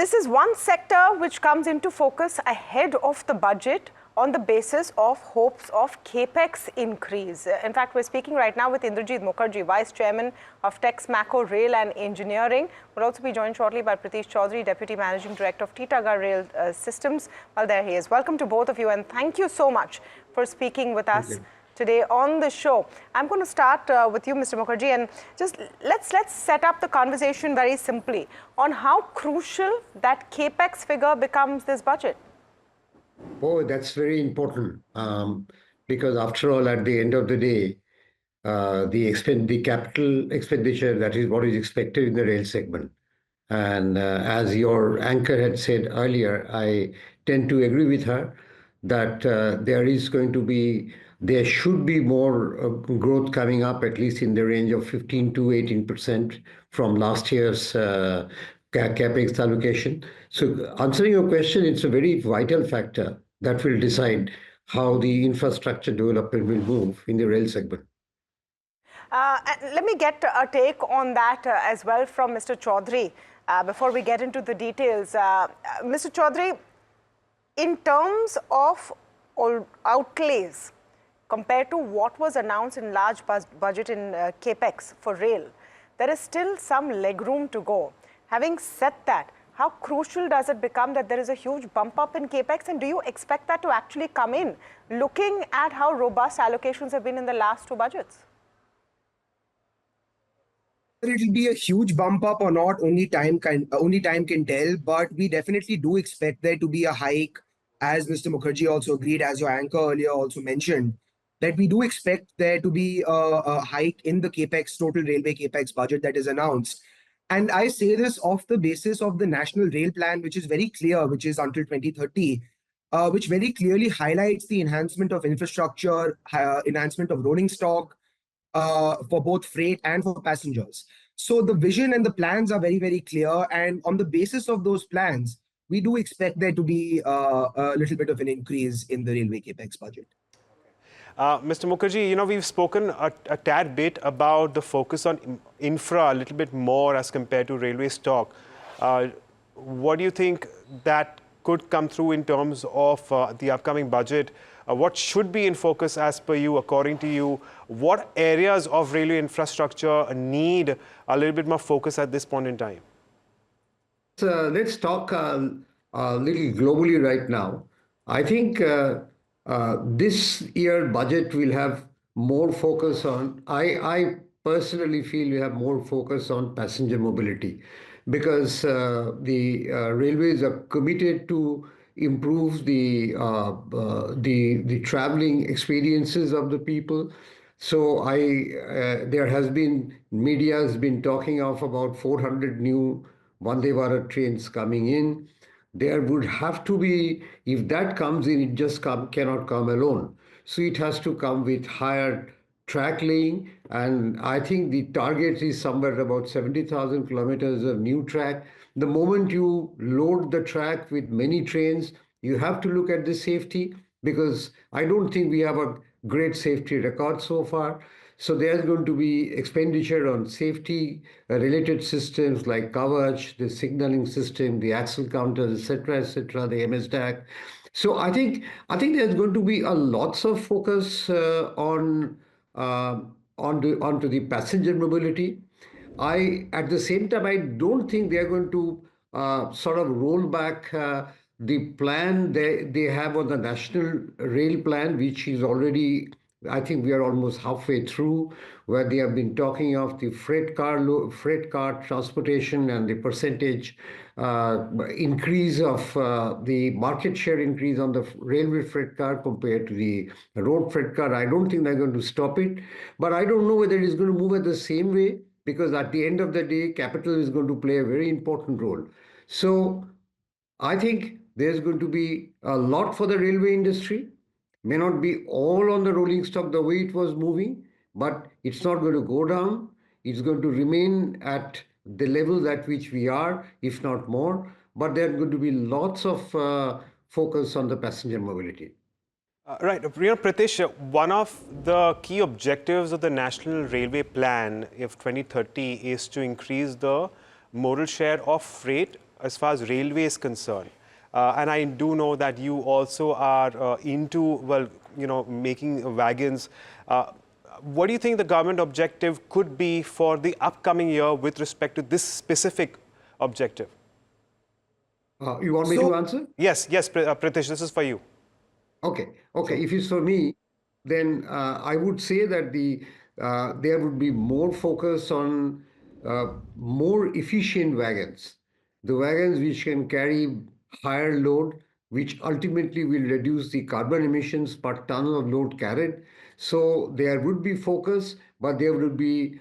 This is one sector which comes into focus ahead of the budget on the basis of hopes of capex increase. In fact, we're speaking right now with Indrajit Mukherjee, Vice Chairman of Texmaco Rail and Engineering. We'll also be joined shortly by Pratish Chaudhary, Deputy Managing Director of Titagarh Rail Systems. Well, there he is. Welcome to both of you, and thank you so much for speaking with us today on the show. I'm going to start with you, Mr. Mukherjee, and just let's set up the conversation very simply on how crucial that capex figure becomes this budget. Oh, that's very important because after all, at the end of the day, the capital expenditure, that is what is expected in the rail segment. And as your anchor had said earlier, I tend to agree with her that there should be more growth coming up, at least in the range of 15 to 18% from last year's capex allocation. So answering your question, it's a very vital factor that will decide how the infrastructure development will move in the rail segment. Let me get a take on that as well from Mr. Chaudhary before we get into the details. Mr. Chaudhary, in terms of outlays compared to what was announced in large budget in capex for rail, there is still some legroom to go. Having said that, how crucial does it become that there is a huge bump up in capex, and do you expect that to actually come in, looking at how robust allocations have been in the last two budgets? It will be a huge bump up or not, only time can tell, but we definitely do expect there to be a hike, as Mr. Mukherjee also agreed, as your anchor earlier also mentioned, that we do expect there to be a hike in the capex, total railway capex budget that is announced. And I say this off the basis of the National Rail Plan, which is very clear, which is until 2030, which very clearly highlights the enhancement of infrastructure, enhancement of rolling stock for both freight and for passengers. So the vision and the plans are very, very clear. And on the basis of those plans, we do expect there to be a little bit of an increase in the railway capex budget. Mr. Mukherjee, we've spoken a tad bit about the focus on infra a little bit more as compared to railway stock. What do you think that could come through in terms of the upcoming budget? What should be in focus as per you, according to you? What areas of railway infrastructure need a little bit more focus at this point in time? Let's talk a little globally right now. I think this year budget will have more focus on, I personally feel we have more focus on passenger mobility, because the railways are committed to improve the traveling experiences of the people. So there has been, media has been talking of about 400 new Vande Bharat trains coming in. There would have to be, if that comes in, it just cannot come alone. So it has to come with higher track laying. And I think the target is somewhere about 70,000 kilometers of new track. The moment you load the track with many trains, you have to look at the safety, because I don't think we have a great safety record so far. So there's going to be expenditure on safety related systems like Kavach, the signaling system, the axle counters, etc., the MSDAC. So I think there's going to be a lots of focus onto the passenger mobility. At the same time, I don't think they're going to sort of roll back the plan they have on the National Rail Plan, which is already, I think we are almost halfway through, where they have been talking of the freight car transportation and the percentage increase of the market share increase on the railway freight car compared to the road freight car. I don't think they're going to stop it, but I don't know whether it's going to move at the same way, because at the end of the day, capital is going to play a very important role. So I think there's going to be a lot for the railway industry. May not be all on the rolling stock the way it was moving, but it's not going to go down. It's going to remain at the level at which we are, if not more. But there are going to be lots of focus on the passenger mobility. Right. Pratish, one of the key objectives of the National Railway Plan of 2030 is to increase the modal share of freight as far as railway is concerned, and I do know that you also are into, well, making wagons. What do you think the government objective could be for the upcoming year with respect to this specific objective? You want me to answer? Yes, Pritish, this is for you. Okay. If it's for me, then I would say that there would be more focus on more efficient wagons, the wagons which can carry higher load, which ultimately will reduce the carbon emissions per ton of load carried. So there would be focus, but there would be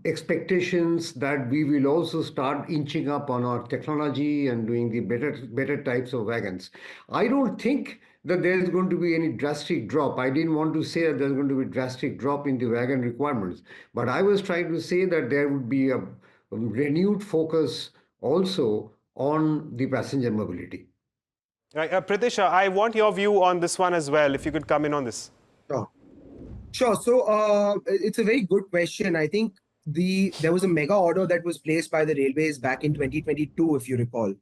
expectations that we will also start inching up on our technology and doing the better types of wagons. I don't think that there is going to be any drastic drop. I didn't want to say that there's going to be a drastic drop in the wagon requirements, but I was trying to say that there would be a renewed focus also on the passenger mobility. Right, Pritish, I want your view on this one as well, if you could come in on this. Sure. So it's a very good question. I think there was a mega order that was placed by the railways back in 2022, if you recall.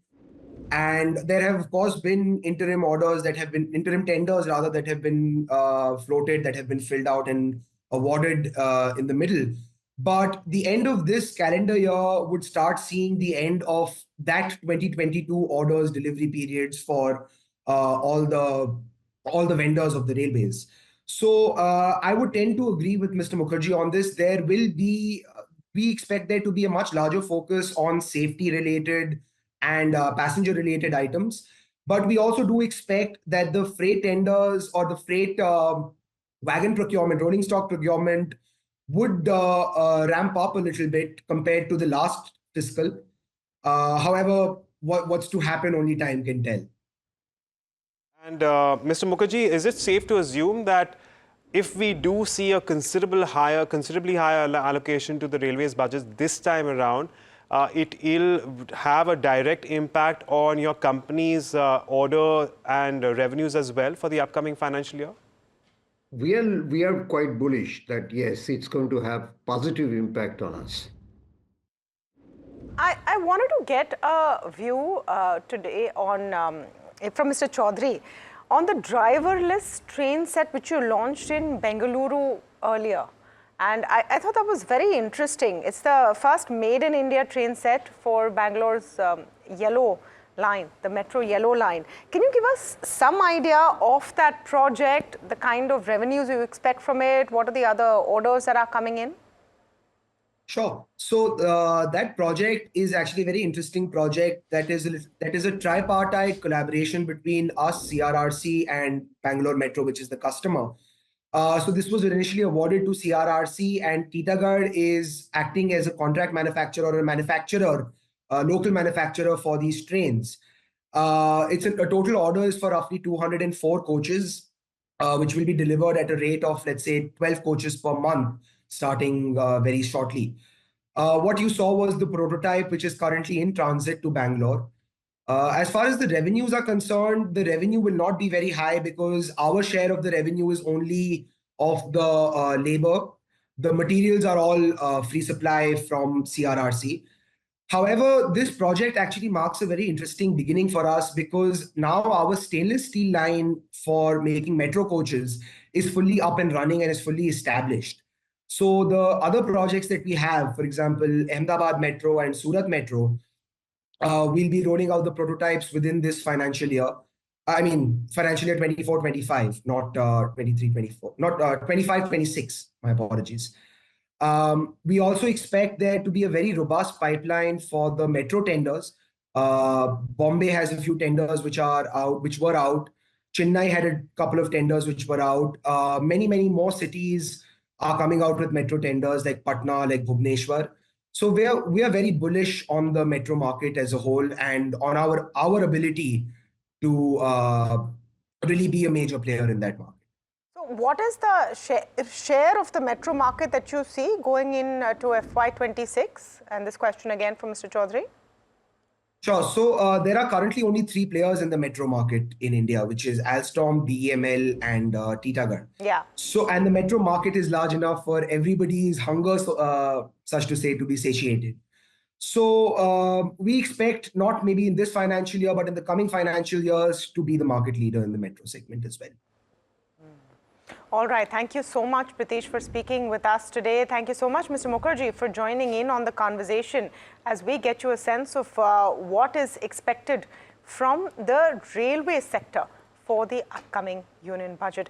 And there have, of course, been interim tenders rather, that have been floated, that have been filled out and awarded in the middle. But the end of this calendar year would start seeing the end of that 2022 orders delivery periods for all the vendors of the railways. So I would tend to agree with Mr. Mukherjee on this. We expect there to be a much larger focus on safety related and passenger related items. But we also do expect that the freight tenders or the freight wagon procurement, rolling stock procurement would ramp up a little bit compared to the last fiscal. However, what's to happen, only time can tell. And Mr. Mukherjee, is it safe to assume that if we do see a considerably higher allocation to the railways budget this time around, it will have a direct impact on your company's order and revenues as well for the upcoming financial year? We are quite bullish that yes, it's going to have positive impact on us. I wanted to get a view today on from Mr. Chaudhary on the driverless train set which you launched in Bengaluru earlier. And I thought that was very interesting. It's the first made in India train set for Bangalore's yellow line, the metro yellow line. Can you give us some idea of that project, the kind of revenues you expect from it? What are the other orders that are coming in? Sure. So that project is actually a very interesting project. That is a tripartite collaboration between us, CRRC, and Bangalore Metro, which is the customer. So this was initially awarded to CRRC, and Titagarh is acting as a contract manufacturer or a manufacturer, local manufacturer for these trains. It's a total order is for roughly 204 coaches, which will be delivered at a rate of, let's say, 12 coaches per month, starting very shortly. What you saw was the prototype, which is currently in transit to Bangalore. As far as the revenues are concerned, the revenue will not be very high because our share of the revenue is only of the labor. The materials are all free supply from CRRC. However, this project actually marks a very interesting beginning for us because now our stainless steel line for making metro coaches is fully up and running and is fully established. So the other projects that we have, for example, Ahmedabad Metro and Surat Metro, we'll be rolling out the prototypes within this financial year. I mean, financial year 24-25, not 23-24, not 25-26, my apologies. We also expect there to be a very robust pipeline for the metro tenders. Bombay has a few tenders which were out. Chennai had a couple of tenders which were out. Many more cities are coming out with metro tenders like Patna, like Bhubaneswar. So we are very bullish on the metro market as a whole and on our ability to really be a major player in that market. So what is the share of the metro market that you see going in to FY26? And this question again from Mr. Chaudhary. Sure. So there are currently only 3 players in the metro market in India, which is Alstom, BEML, and Titagarh. Yeah. So, and the metro market is large enough for everybody's hunger, such to say, to be satiated. So we expect not maybe in this financial year, but in the coming financial years to be the market leader in the metro segment as well. All right. Thank you so much, Pritesh, for speaking with us today. Thank you so much, Mr. Mukherjee, for joining in on the conversation as we get you a sense of what is expected from the railway sector for the upcoming union budget.